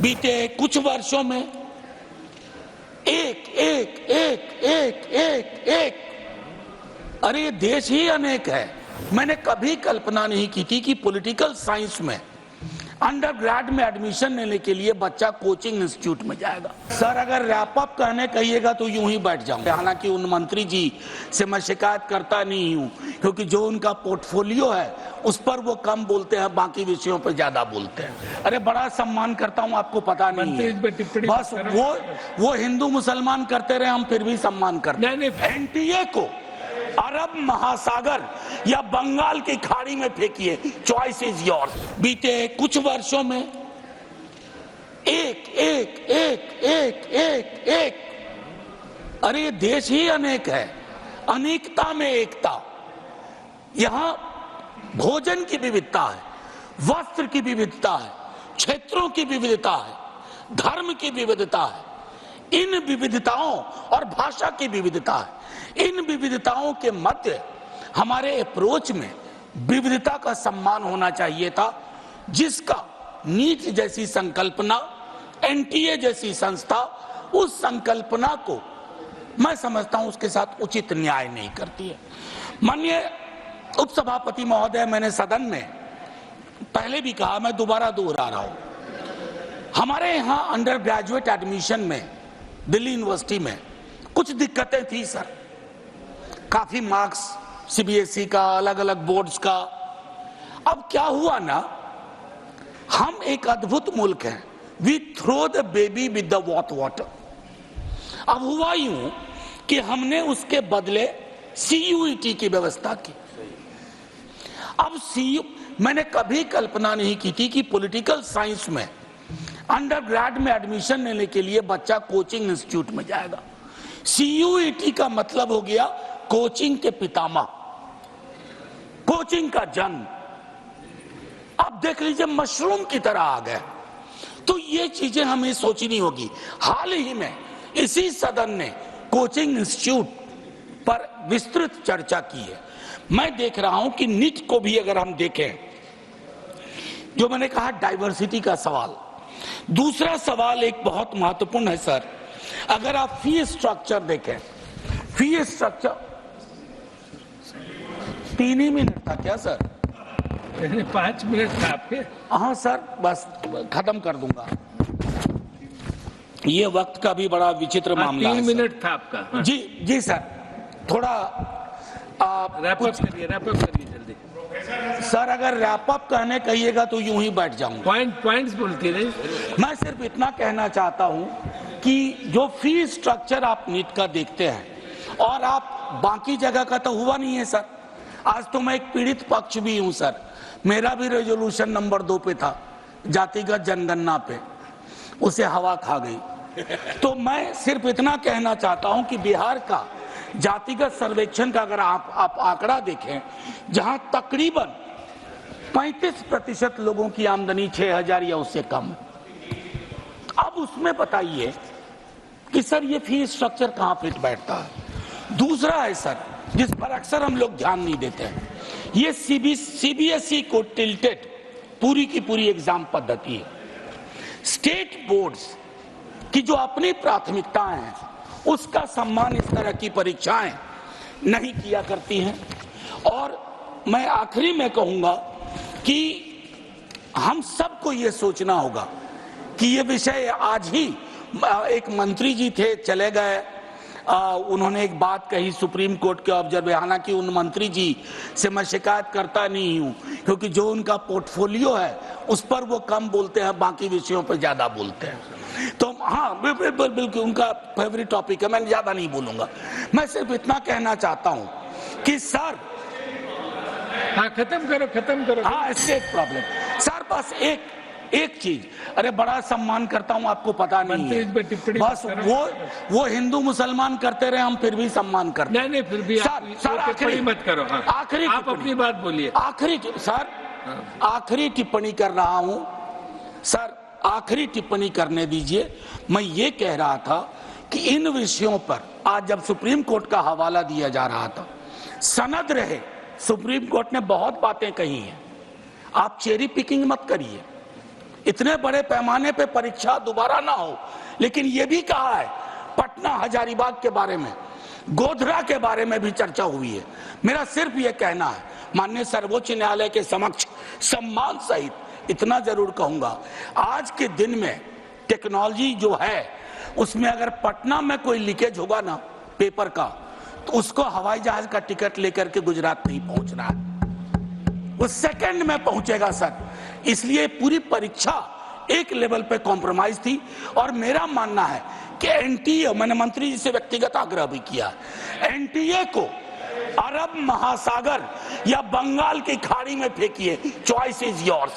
बीते कुछ वर्षों में एक एक एक एक एक एक अरे ये देश ही अनेक है। मैंने कभी कल्पना नहीं की थी कि पॉलिटिकल साइंस में अंडर ग्रेड में एडमिशन लेने के लिए बच्चा कोचिंग इंस्टीट्यूट में जाएगा। सर अगर रैप अप कहने कहिएगा तो यूं ही बैठ जाऊंगा। हालांकि उन मंत्री जी से मैं शिकायत करता नहीं हूं, क्योंकि जो उनका पोर्टफोलियो है उस पर वो कम बोलते हैं, बाकी विषयों पर ज्यादा बोलते हैं। अरे बड़ा सम्मान करता हूं, आपको पता नहीं है। बस वो हिंदू मुसलमान करते रहे, हम फिर भी सम्मान करते हैं। एनटीए को अरब महासागर या बंगाल की खाड़ी में फेंकिए, चॉइस इज योर्स। बीते कुछ वर्षों में एक एक एक एक एक एक अरे ये देश ही अनेक है, अनेकता में एकता। यहां भोजन की विविधता है, वस्त्र की विविधता है, क्षेत्रों की विविधता है, धर्म की विविधता है, इन विविधताओं और भाषा की विविधता है। इन विविधताओं के मध्य हमारे अप्रोच में विविधता का सम्मान होना चाहिए था, जिसका नीट जैसी संकल्पना, एनटीए जैसी संस्था उस संकल्पना को मैं समझता हूं उसके साथ उचित न्याय नहीं करती है। माननीय उपसभापति महोदय, मैंने सदन में पहले भी कहा, मैं दोबारा दोहरा रहा हूं, हमारे यहां अंडर ग्रेजुएट एडमिशन में दिल्ली यूनिवर्सिटी में कुछ दिक्कतें थी सर। काफी मार्क्स सीबीएसई का, अलग अलग बोर्ड्स का। अब क्या हुआ ना, हम एक अद्भुत मुल्क हैं, we throw the baby with the water. अब हुआ यूं कि हमने उसके बदले सीयूईटी की व्यवस्था की। अब मैंने कभी कल्पना नहीं की थी कि पॉलिटिकल साइंस में अंडर ग्रेड में एडमिशन लेने के लिए बच्चा कोचिंग इंस्टीट्यूट में जाएगा। सीयूईटी का मतलब हो गया कोचिंग के पितामह, कोचिंग का जन्म। अब देख लीजिए मशरूम की तरह आ गए। तो ये चीजें हमें सोचनी होगी। हाल ही में इसी सदन ने कोचिंग इंस्टीट्यूट पर विस्तृत चर्चा की है। मैं देख रहा हूं कि नीट को भी अगर हम देखें, जो मैंने कहा डाइवर्सिटी का सवाल। दूसरा सवाल एक बहुत महत्वपूर्ण है सर, अगर आप फी स्ट्रक्चर देखें, फी स्ट्रक्चर 3 ही मिनट था क्या सर? 5 मिनट था आपके। हाँ सर, बस खत्म कर दूंगा। ये वक्त का भी बड़ा विचित्र मामला है। 3 मिनट था आपका। जी जी सर, थोड़ा रैप अप करिए जल्दी। सर अगर रैप अप कहने कहिएगा तो यूं ही बैठ जाऊंगा। पॉइंट्स बोलती रहे। मैं सिर्फ इतना कहना चाहता हूं कि जो फी स्ट्रक्चर आप नीट का देखते हैं और आप बाकी जगह का तो हुआ नहीं है सर। आज तो मैं एक पीड़ित पक्ष भी हूं सर, मेरा भी रेजोल्यूशन नंबर 2 पे था, जातिगत जनगणना पे, उसे हवा खा गई। तो मैं सिर्फ इतना कहना चाहता हूं कि बिहार का जातिगत सर्वेक्षण का अगर आप आंकड़ा देखें, जहां तकरीबन 35% लोगों की आमदनी 6,000 या उससे कम। अब उसमें बताइए कि सर ये फी स्ट्रक्चर कहां फिट बैठता है। दूसरा है सर, जिस पर अक्सर हम लोग ध्यान नहीं देते हैं, ये सीबीएसई को टिल्टेड पूरी की पूरी एग्जाम पद्धति है। स्टेट बोर्ड्स की जो अपनी प्राथमिकताएं हैं उसका सम्मान इस तरह की परीक्षाएं नहीं किया करती हैं। और मैं आखिरी में कहूंगा कि हम सबको ये सोचना होगा कि ये विषय आज ही एक मंत्री जी थे, चले गए, उन्होंने एक बात कही सुप्रीम कोर्ट के ऑब्जर्वर। हालांकि उन मंत्री जी से मैं शिकायत करता नहीं हूं, क्योंकि जो उनका पोर्टफोलियो है उस पर वो कम बोलते हैं, बाकी विषयों पर ज्यादा बोलते हैं। तो हाँ बिल्कुल उनका फेवरेट टॉपिक है, मैं ज्यादा नहीं बोलूंगा। मैं सिर्फ इतना कहना चाहता हूं कि सर, हाँ खत्म करो। हाँ स्टेट प्रॉब्लम सर, बस एक चीज, अरे बड़ा सम्मान करता हूं, आपको पता नहीं है। बस वो हिंदू मुसलमान करते रहे, हम फिर भी सम्मान करते हैं। नहीं फिर भी सर आखिरी मत करो। हाँ। आखिरी आप अपनी बात बोलिए। आखिरी टिप्पणी कर रहा हूं सर, आखिरी टिप्पणी करने दीजिए। मैं ये कह रहा था कि इन विषयों पर आज जब सुप्रीम कोर्ट का हवाला दिया जा रहा था, सनद रहे, सुप्रीम कोर्ट ने बहुत बातें कही हैं, आप चेरी पिकिंग मत करिए। इतने बड़े पैमाने पे परीक्षा दोबारा ना हो। लेकिन ये भी कहा है पटना हजारीबाग के बारे में, गोधरा के बारे में भी चर्चा हुई है। मेरा सिर्फ ये कहना है माननीय सर्वोच्च न्यायालय के समक्ष सम्मान सहित इतना जरूर कहूंगा, आज के दिन में टेक्नोलॉजी जो है उसमें अगर पटना में कोई लीकेज होगा ना पेपर का, तो उसको हवाई जहाज का टिकट लेकर के गुजरात नहीं पहुंचना है, वो सेकंड में पहुंचेगा सर। इसलिए पूरी परीक्षा एक लेवल पे कॉम्प्रोमाइज थी। और मेरा मानना है कि एनटीए, मैंने मंत्री जी से व्यक्तिगत आग्रह भी किया, एनटीए को अरब महासागर या बंगाल की खाड़ी में फेंकिए, चॉइस इज योर्स।